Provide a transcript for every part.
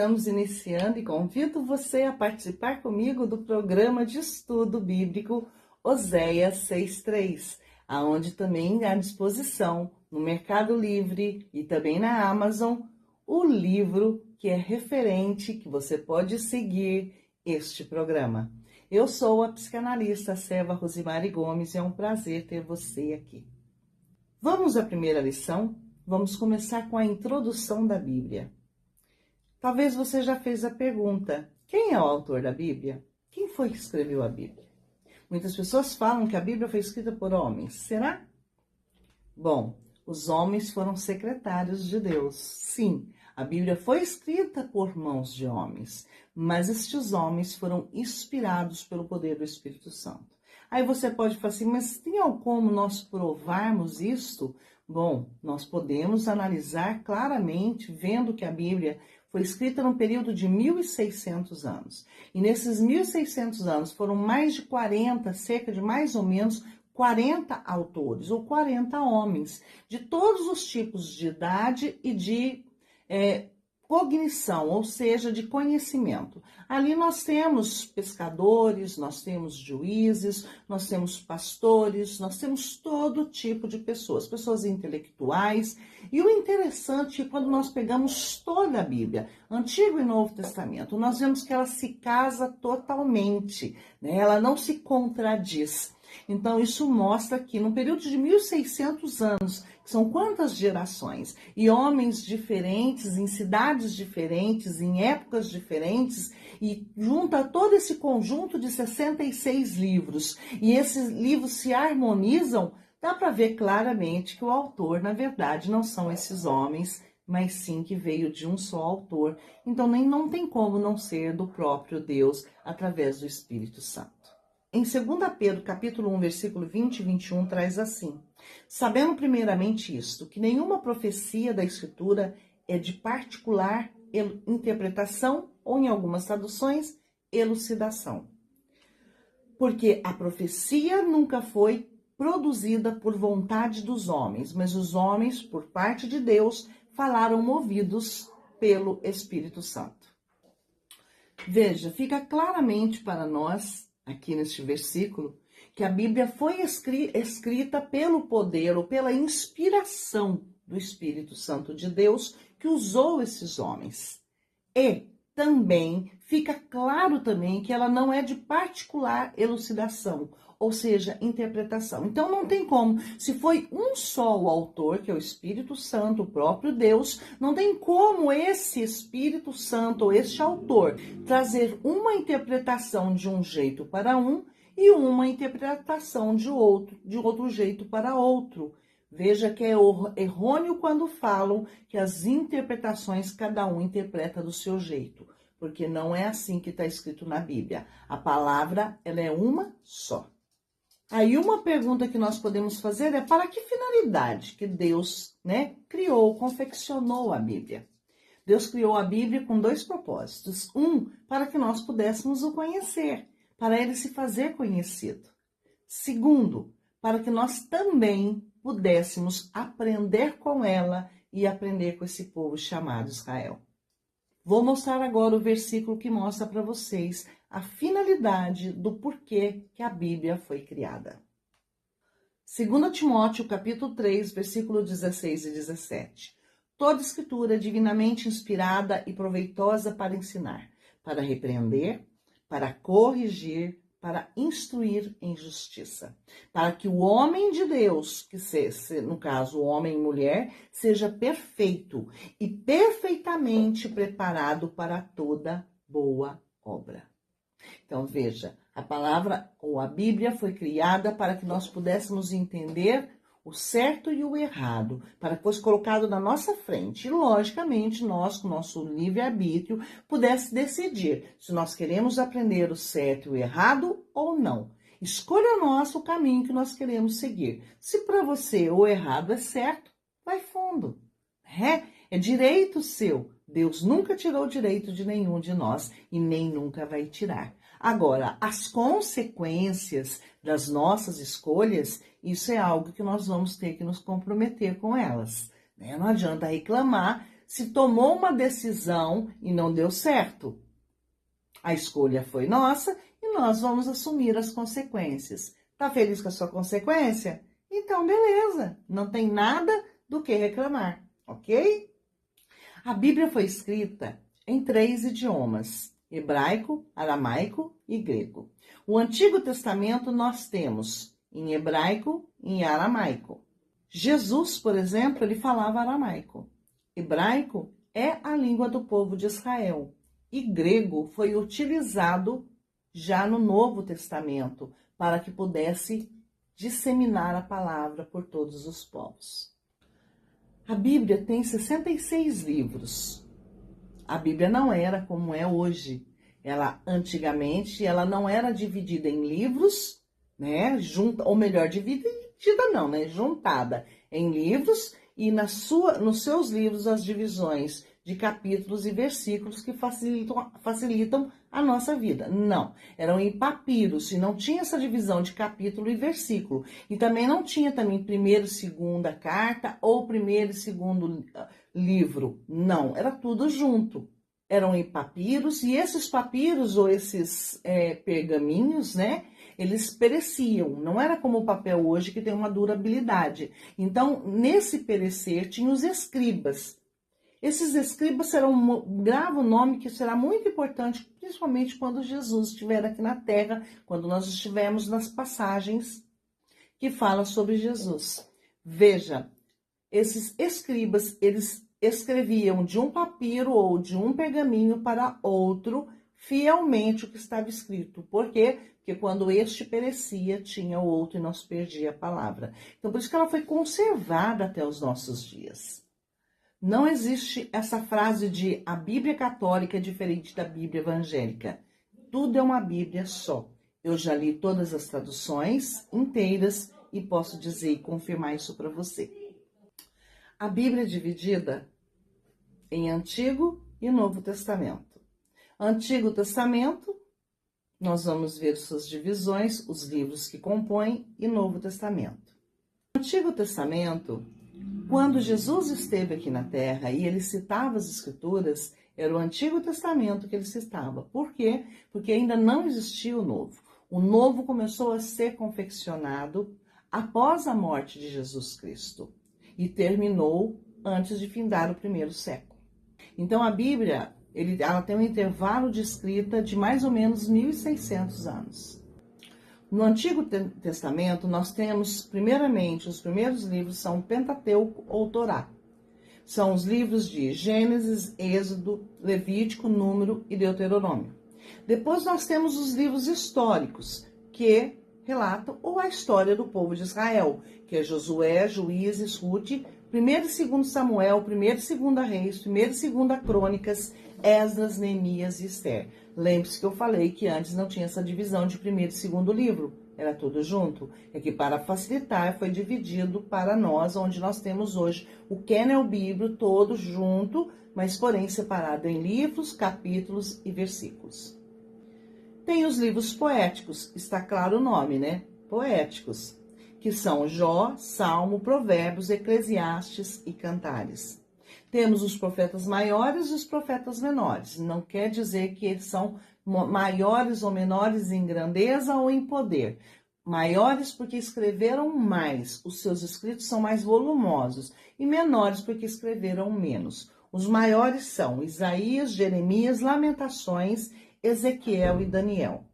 estamos iniciando e convido você a participar comigo do programa de estudo bíblico Oséias 6:3, aonde também há à disposição no Mercado Livre e também na Amazon o livro que é referente, que você pode seguir este programa. Eu sou a psicanalista Seva Rosimari Gomes e é um prazer ter você aqui. Vamos à primeira lição? Vamos começar com a introdução da Bíblia. Talvez você já fez a pergunta: quem é o autor da Bíblia? Quem foi que escreveu a Bíblia? Muitas pessoas falam que a Bíblia foi escrita por homens. Será? Bom, os homens foram secretários de Deus. Sim, a Bíblia foi escrita por mãos de homens, mas estes homens foram inspirados pelo poder do Espírito Santo. Aí você pode falar assim, mas tem como nós provarmos isto? Bom, nós podemos analisar claramente, vendo que a Bíblia foi escrita num período de 1.600 anos. E nesses 1.600 anos foram mais de 40, cerca de mais ou menos 40 autores ou 40 homens, de todos os tipos de idade e de cognição, ou seja, de conhecimento. Ali nós temos pescadores, nós temos juízes, nós temos pastores, nós temos todo tipo de pessoas, pessoas intelectuais. E o interessante é quando nós pegamos toda a Bíblia, Antigo e Novo Testamento, nós vemos que ela se casa totalmente, né? Ela não se contradiz. Então, isso mostra que no período de 1.600 anos, que são quantas gerações? E homens diferentes, em cidades diferentes, em épocas diferentes, e junta todo esse conjunto de 66 livros, e esses livros se harmonizam, dá para ver claramente que o autor, na verdade, não são esses homens, mas sim que veio de um só autor. Então, não tem como não ser do próprio Deus, através do Espírito Santo. Em 2 Pedro, capítulo 1, versículo 20 e 21, traz assim: sabendo primeiramente isto, que nenhuma profecia da Escritura é de particular interpretação, ou em algumas traduções, elucidação. Porque a profecia nunca foi produzida por vontade dos homens, mas os homens, por parte de Deus, falaram movidos pelo Espírito Santo. Veja, fica claramente para nós, aqui neste versículo, que a Bíblia foi escrita pelo poder ou pela inspiração do Espírito Santo de Deus que usou esses homens. E também fica claro também que ela não é de particular elucidação, ou seja, interpretação. Então não tem como, se foi um só o autor, que é o Espírito Santo, o próprio Deus, não tem como esse Espírito Santo ou este autor trazer uma interpretação de um jeito para um e uma interpretação de outro jeito para outro. Veja que é errôneo quando falam que as interpretações cada um interpreta do seu jeito, porque não é assim que está escrito na Bíblia. A palavra, ela é uma só. Aí uma pergunta que nós podemos fazer é: para que finalidade que Deus, criou, confeccionou a Bíblia? Deus criou a Bíblia com dois propósitos. Para que nós pudéssemos o conhecer, para ele se fazer conhecido. Segundo, para que nós também pudéssemos aprender com ela e aprender com esse povo chamado Israel. Vou mostrar agora o versículo que mostra para vocês a finalidade do porquê que a Bíblia foi criada. 2 Timóteo, capítulo 3, versículo 16 e 17. Toda escritura é divinamente inspirada e proveitosa para ensinar, para repreender, para corrigir, para instruir em justiça, para que o homem de Deus, que seja, no caso, o homem e mulher, seja perfeito e perfeitamente preparado para toda boa obra. Então, veja, a palavra ou a Bíblia foi criada para que nós pudéssemos entender o certo e o errado, para que fosse colocado na nossa frente. E, logicamente, nós, com o nosso livre-arbítrio, pudesse decidir se nós queremos aprender o certo e o errado ou não. Escolha nós o caminho que nós queremos seguir. Se para você o errado é certo, vai fundo. É direito seu. Deus nunca tirou o direito de nenhum de nós e nem nunca vai tirar. Agora, as consequências das nossas escolhas, isso é algo que nós vamos ter que nos comprometer com elas. Não adianta reclamar se tomou uma decisão e não deu certo. A escolha foi nossa e nós vamos assumir as consequências. Tá feliz com a sua consequência? Então, beleza, não tem nada do que reclamar, ok? A Bíblia foi escrita em 3 idiomas: hebraico, aramaico e grego. O Antigo Testamento nós temos em hebraico e em aramaico. Jesus, por exemplo, ele falava aramaico. Hebraico é a língua do povo de Israel e grego foi utilizado já no Novo Testamento para que pudesse disseminar a palavra por todos os povos. A Bíblia tem 66 livros. A Bíblia não era como é hoje. Antigamente, ela não era dividida em livros, né? Ou melhor, dividida não, né? Juntada em livros e nos seus livros as divisões de capítulos e versículos que facilitam a nossa vida. Não, eram em papiros e não tinha essa divisão de capítulo e versículo. E também não tinha primeira e segunda carta ou primeiro e segundo livro. Não, era tudo junto. Eram em papiros e esses papiros ou esses pergaminhos, né? Eles pereciam, não era como o papel hoje que tem uma durabilidade. Então, nesse perecer, tinha os escribas. Esses escribas grava um nome que será muito importante, principalmente quando Jesus estiver aqui na Terra, quando nós estivermos nas passagens que falam sobre Jesus. Veja, esses escribas, eles escreviam de um papiro ou de um pergaminho para outro, fielmente o que estava escrito. Por quê? Porque quando este perecia, tinha o outro e não se perdia a palavra. Então, por isso que ela foi conservada até os nossos dias. Não existe essa frase de a Bíblia católica é diferente da Bíblia evangélica. Tudo é uma Bíblia só. Eu já li todas as traduções inteiras e posso dizer e confirmar isso para você. A Bíblia é dividida em Antigo e Novo Testamento. Antigo Testamento, nós vamos ver suas divisões, os livros que compõem, e Novo Testamento. No Antigo Testamento, quando Jesus esteve aqui na Terra e ele citava as Escrituras, era o Antigo Testamento que ele citava. Por quê? Porque ainda não existia o Novo. O Novo começou a ser confeccionado após a morte de Jesus Cristo e terminou antes de findar o primeiro século. Então, a Bíblia, ela tem um intervalo de escrita de mais ou menos 1.600 anos. No Antigo Testamento, nós temos, primeiramente, os primeiros livros são o Pentateuco ou Torá. São os livros de Gênesis, Êxodo, Levítico, Número e Deuteronômio. Depois nós temos os livros históricos, que relatam a história do povo de Israel, que é Josué, Juízes, Ruth, 1 e 2 Samuel, 1 e 2 Reis, 1 e 2 Crônicas, Esdras, Neemias e Esther. Lembre-se que eu falei que antes não tinha essa divisão de primeiro e segundo livro, era tudo junto. É que para facilitar foi dividido para nós, onde nós temos hoje o Kennel Bíblico todo junto, mas porém separado em livros, capítulos e versículos. Tem os livros poéticos, está claro o nome, né? Poéticos, que são Jó, Salmo, Provérbios, Eclesiastes e Cantares. Temos os profetas maiores e os profetas menores. Não quer dizer que são maiores ou menores em grandeza ou em poder. Maiores porque escreveram mais, os seus escritos são mais volumosos, e menores porque escreveram menos. Os maiores são Isaías, Jeremias, Lamentações, Ezequiel e Daniel.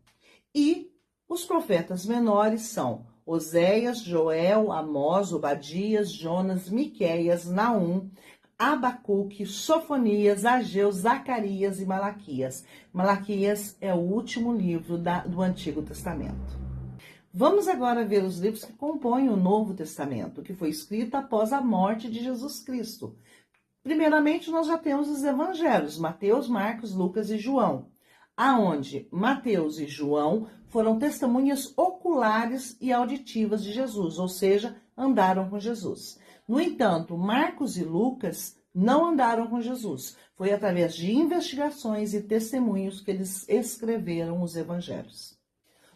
E os profetas menores são Oséias, Joel, Amós, Obadias, Jonas, Miqueias, Naum, Abacuque, Sofonias, Ageu, Zacarias e Malaquias. Malaquias é o último livro do Antigo Testamento. Vamos agora ver os livros que compõem o Novo Testamento, que foi escrito após a morte de Jesus Cristo. Primeiramente, nós já temos os evangelhos, Mateus, Marcos, Lucas e João, aonde Mateus e João foram testemunhas oculares e auditivas de Jesus, ou seja, andaram com Jesus. No entanto, Marcos e Lucas não andaram com Jesus. Foi através de investigações e testemunhos que eles escreveram os evangelhos.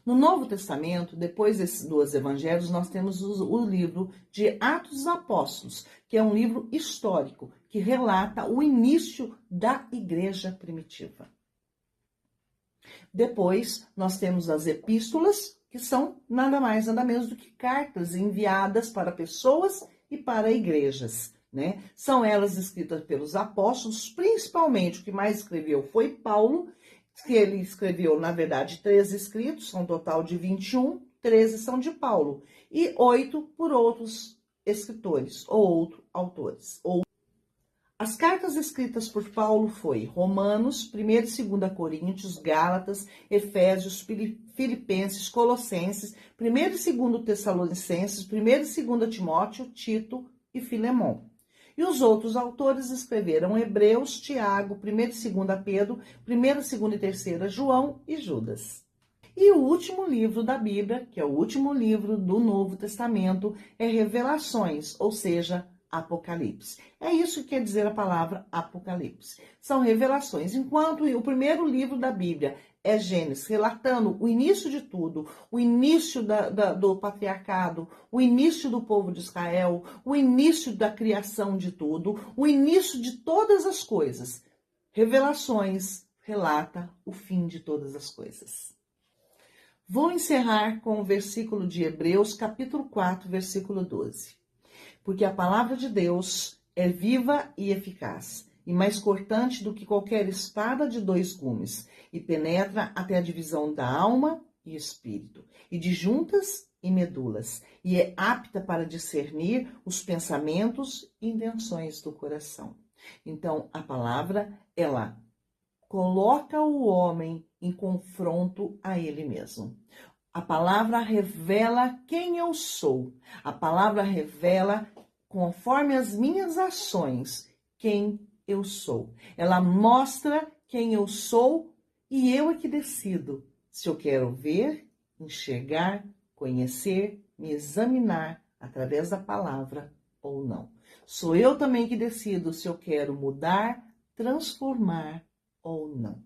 No Novo Testamento, depois dos evangelhos, nós temos o livro de Atos dos Apóstolos, que é um livro histórico, que relata o início da igreja primitiva. Depois, nós temos as epístolas, que são nada mais, nada menos do que cartas enviadas para pessoas e para igrejas, né? São elas escritas pelos apóstolos, principalmente o que mais escreveu foi Paulo, que ele escreveu, na verdade, 13 escritos, são um total de 21, 13 são de Paulo, e 8 por outros escritores ou autores. As cartas escritas por Paulo foi Romanos, 1 e 2 Coríntios, Gálatas, Efésios, Filipenses, Colossenses, 1 e 2 Tessalonicenses, 1 e 2 Timóteo, Tito e Filemon. E os outros autores escreveram Hebreus, Tiago, 1 e 2 Pedro, 1 e 2 e 3 João e Judas. E o último livro da Bíblia, que é o último livro do Novo Testamento, é Revelações, ou seja, Apocalipse. É isso que quer dizer a palavra Apocalipse. São revelações. Enquanto o primeiro livro da Bíblia é Gênesis, relatando o início de tudo, o início do patriarcado, o início do povo de Israel, o início da criação de tudo, o início de todas as coisas. Revelações relata o fim de todas as coisas. Vou encerrar com o versículo de Hebreus, capítulo 4, versículo 12. Porque a palavra de Deus é viva e eficaz, e mais cortante do que qualquer espada de 2 gumes, e penetra até a divisão da alma e espírito, e de juntas e medulas, e é apta para discernir os pensamentos e intenções do coração. Então, a palavra, ela coloca o homem em confronto a ele mesmo. A palavra revela quem eu sou. A palavra revela, conforme as minhas ações, quem eu sou. Ela mostra quem eu sou e eu é que decido se eu quero ver, enxergar, conhecer, me examinar através da palavra ou não. Sou eu também que decido se eu quero mudar, transformar ou não.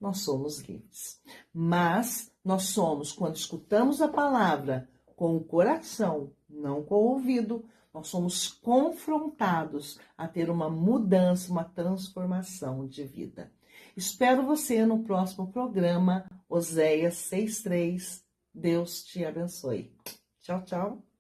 Nós somos livres. Mas nós somos, quando escutamos a palavra com o coração, não com o ouvido, nós somos confrontados a ter uma mudança, uma transformação de vida. Espero você no próximo programa, Oséias 6:3. Deus te abençoe. Tchau, tchau.